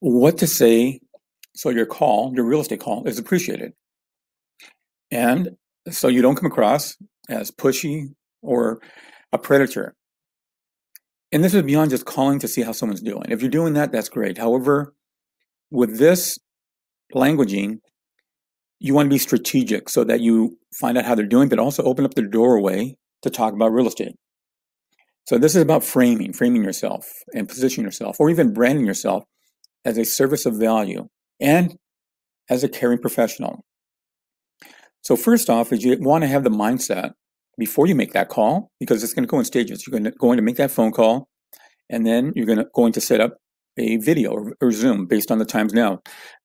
what to say so your call, your real estate call, is appreciated. And so you don't come across as pushy or a predator. And this is beyond just calling to see how someone's doing. If you're doing that, that's great. However, with this languaging, you want to be strategic so that you find out how they're doing, but also open up the doorway to talk about real estate. So this is about framing yourself and positioning yourself, or even branding yourself as a service of value and as a caring professional. So first off is you want to have the mindset before you make that call, because it's going to go in stages. You're going to make that phone call, and then you're going to set up a video or Zoom based on the times now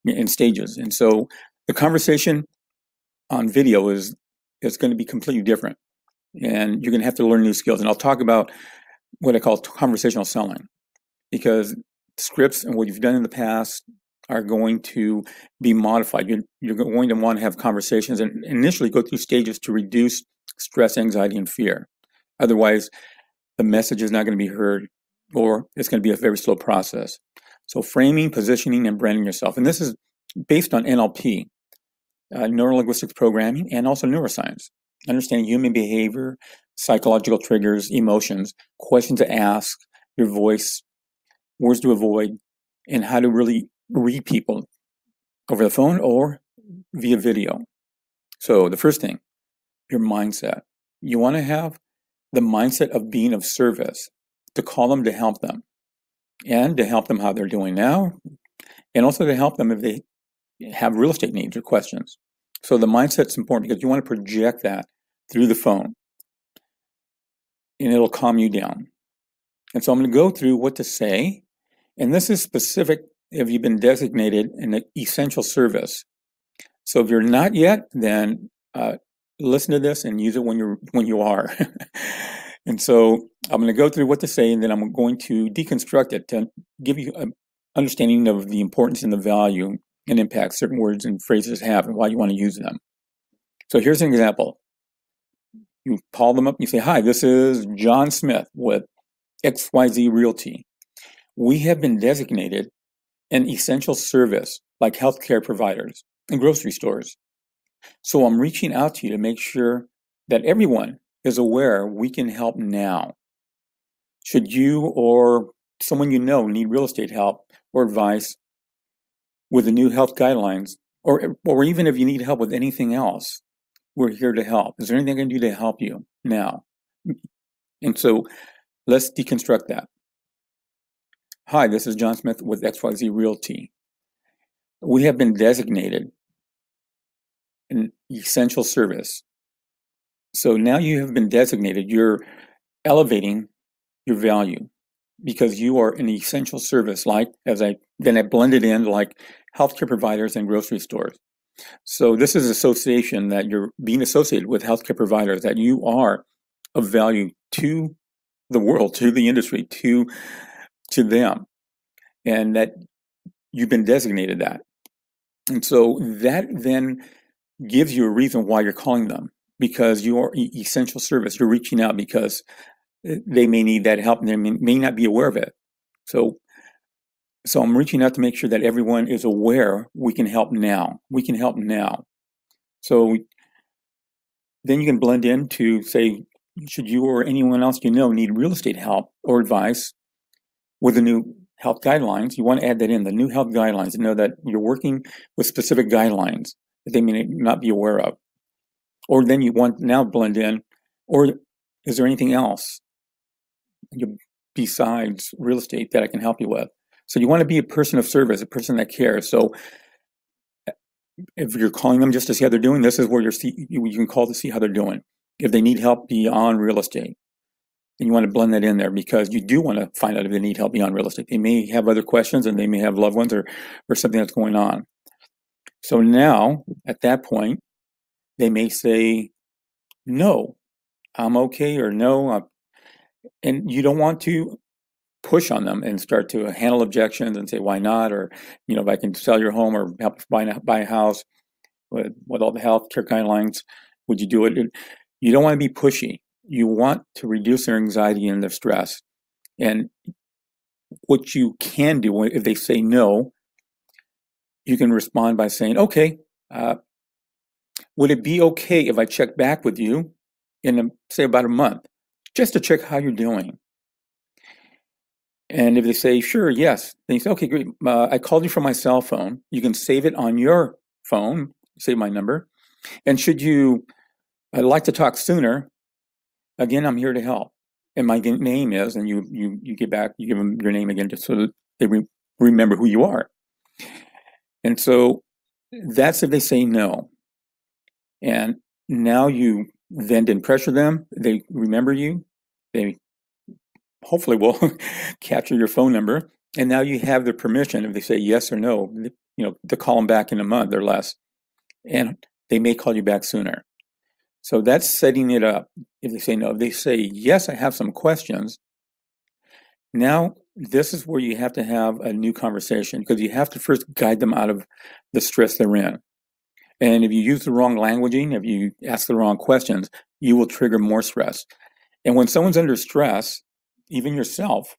in stages. And so the conversation on video is going to be completely different, and you're going to have to learn new skills. And I'll talk about what I call conversational selling, because scripts and what you've done in the past are going to be modified. You're going to want to have conversations and initially go through stages to reduce stress, anxiety, and fear. Otherwise, the message is not going to be heard, or it's going to be a very slow process. So framing, positioning, and branding yourself. And this is based on NLP, neuro-linguistics programming, and also neuroscience. Understanding human behavior, psychological triggers, emotions, questions to ask, your voice, words to avoid, and how to really read people over the phone or via video. So the first thing, your mindset. You want to have the mindset of being of service, to call them to help them, and to help them how they're doing now, and also to help them if they have real estate needs or questions. So the mindset's important because you want to project that through the phone, and it'll calm you down. And so I'm going to go through what to say, and this is specific if you've been designated an essential service. So if you're not yet, then listen to this and use it when you are. And so I'm going to go through what to say, and then I'm going to deconstruct it to give you an understanding of the importance and the value and impact certain words and phrases have and why you want to use them. So here's an example. You call them up and you say, "Hi, this is John Smith with XYZ Realty. We have been designated an essential service like healthcare providers and grocery stores. So I'm reaching out to you to make sure that everyone is aware we can help now. Should you or someone you know need real estate help or advice with the new health guidelines, or even if you need help with anything else, we're here to help. Is there anything I can do to help you now?" And so let's deconstruct that. "Hi, this is John Smith with XYZ Realty. We have been designated an essential service." So now you have been designated, you're elevating your value because you are an essential service, like, then I blended in like healthcare providers and grocery stores. So this is association that you're being associated with healthcare providers, that you are of value to the world, to the industry, to them, and that you've been designated that. And so that then gives you a reason why you're calling them, because you are essential service. You're reaching out because they may need that help and they may not be aware of it. So I'm reaching out to make sure that everyone is aware we can help now. We can help now. So then you can blend in to say, should you or anyone else you know need real estate help or advice with the new health guidelines, you want to add that in, the new health guidelines, and know that you're working with specific guidelines that they may not be aware of. Or then you want now blend in, or is there anything else besides real estate that I can help you with? So you want to be a person of service, a person that cares. So if you're calling them just to see how they're doing, this is where you can call to see how they're doing. If they need help beyond real estate, and you want to blend that in there because you do want to find out if they need help beyond real estate. They may have other questions, and they may have loved ones or something that's going on. So now, at that point, they may say, "No, I'm okay," or "No," and you don't want to push on them and start to handle objections and say, "Why not?" Or, if I can sell your home or help buy a house with all the healthcare guidelines, would you do it? You don't want to be pushy. You want to reduce their anxiety and their stress. And what you can do if they say no, you can respond by saying, okay, would it be okay if I check back with you in, say, about a month, just to check how you're doing? And if they say, sure, yes, then you say, okay, great. I called you from my cell phone. You can save it on your phone, save my number. And should you like to talk sooner, again, I'm here to help. And my name is, and you get back, you give them your name again, just so that they remember who you are. And so that's if they say no. And now you then didn't pressure them. They remember you. They hopefully will capture your phone number. And now you have their permission, if they say yes or no, to call them back in a month or less. And they may call you back sooner. So that's setting it up. If they say no, if they say, yes, I have some questions. Now, this is where you have to have a new conversation, because you have to first guide them out of the stress they're in. And if you use the wrong languaging, if you ask the wrong questions, you will trigger more stress. And when someone's under stress, even yourself,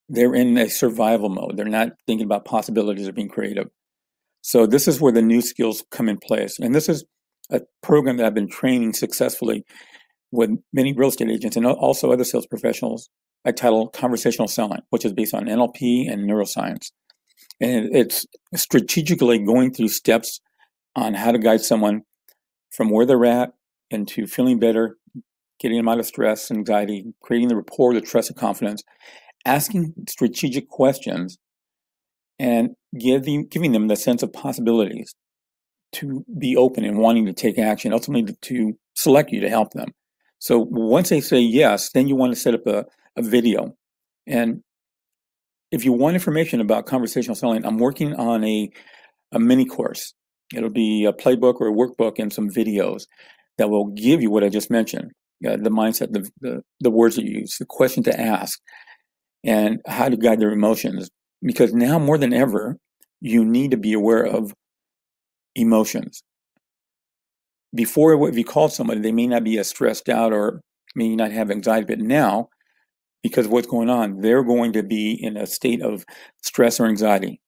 they're in a survival mode. They're not thinking about possibilities or being creative. So this is where the new skills come in place. And this is a program that I've been training successfully with many real estate agents and also other sales professionals. I title Conversational Selling, which is based on NLP and neuroscience. And it's strategically going through steps on how to guide someone from where they're at into feeling better, getting them out of stress, anxiety, creating the rapport, the trust, and confidence, asking strategic questions, and giving them the sense of possibilities to be open and wanting to take action, ultimately to select you to help them. So once they say yes, then you want to set up a video. And if you want information about conversational selling, I'm working on a mini course. It'll be a playbook or a workbook and some videos that will give you what I just mentioned, the mindset, the words that you use, the question to ask, and how to guide their emotions. Because now more than ever, you need to be aware of emotions. Before, if you called somebody, they may not be as stressed out or may not have anxiety, but now, because of what's going on, they're going to be in a state of stress or anxiety.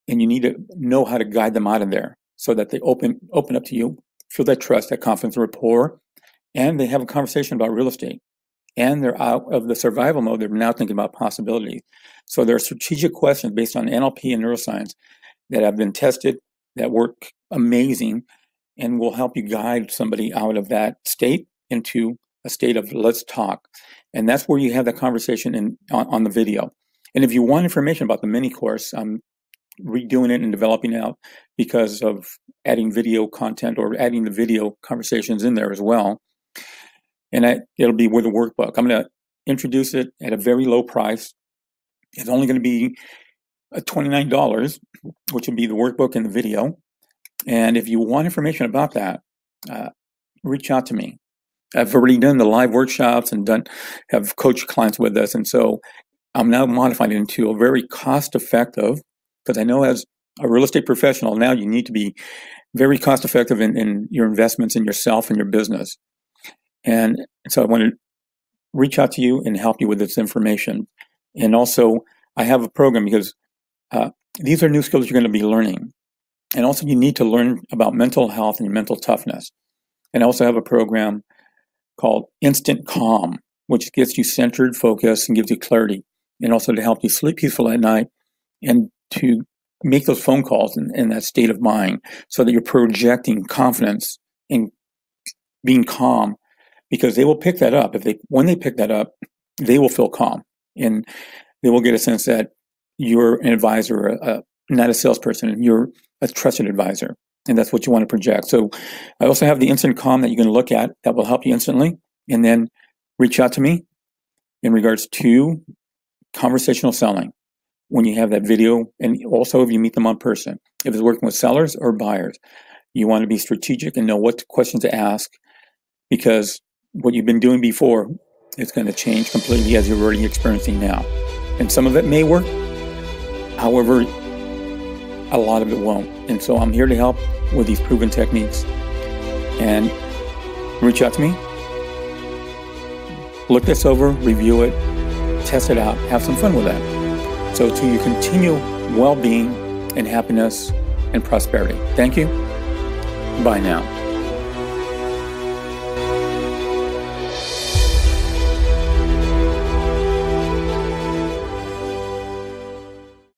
And you need to know how to guide them out of there so that they open up to you, feel that trust, that confidence, rapport, and they have a conversation about real estate. And they're out of the survival mode. They're now thinking about possibilities. So there are strategic questions based on NLP and neuroscience that have been tested, that work amazing, and will help you guide somebody out of that state into a state of let's talk. And that's where you have that conversation on the video. And if you want information about the mini course, I'm redoing it and developing it out because of adding video content or adding the video conversations in there as well. And it'll be with a workbook. I'm going to introduce it at a very low price. It's only going to be $29, which would be the workbook and the video. And if you want information about that, reach out to me. I've already done the live workshops and have coached clients with us. And so I'm now modifying it into a very cost-effective, because I know as a real estate professional, now you need to be very cost-effective in your investments in yourself and your business. And so I want to reach out to you and help you with this information. And also, I have a program because these are new skills you're going to be learning. And also, you need to learn about mental health and your mental toughness. And I also have a program called Instant Calm, which gets you centered, focused, and gives you clarity. And also to help you sleep peaceful at night and to make those phone calls in that state of mind so that you're projecting confidence and being calm, because they will pick that up. When they pick that up, they will feel calm and they will get a sense that you're an advisor, not a salesperson. You're a trusted advisor, and that's what you want to project. So I also have the Instant Calm that you can look at that will help you instantly, and then reach out to me in regards to conversational selling when you have that video, and also if you meet them on person. If it's working with sellers or buyers, you want to be strategic and know what questions to ask, because what you've been doing before is going to change completely as you're already experiencing now. And some of it may work. However, a lot of it won't. And so I'm here to help with these proven techniques. And reach out to me. Look this over, review it, test it out, have some fun with that. So to your continual well-being and happiness and prosperity. Thank you. Bye now.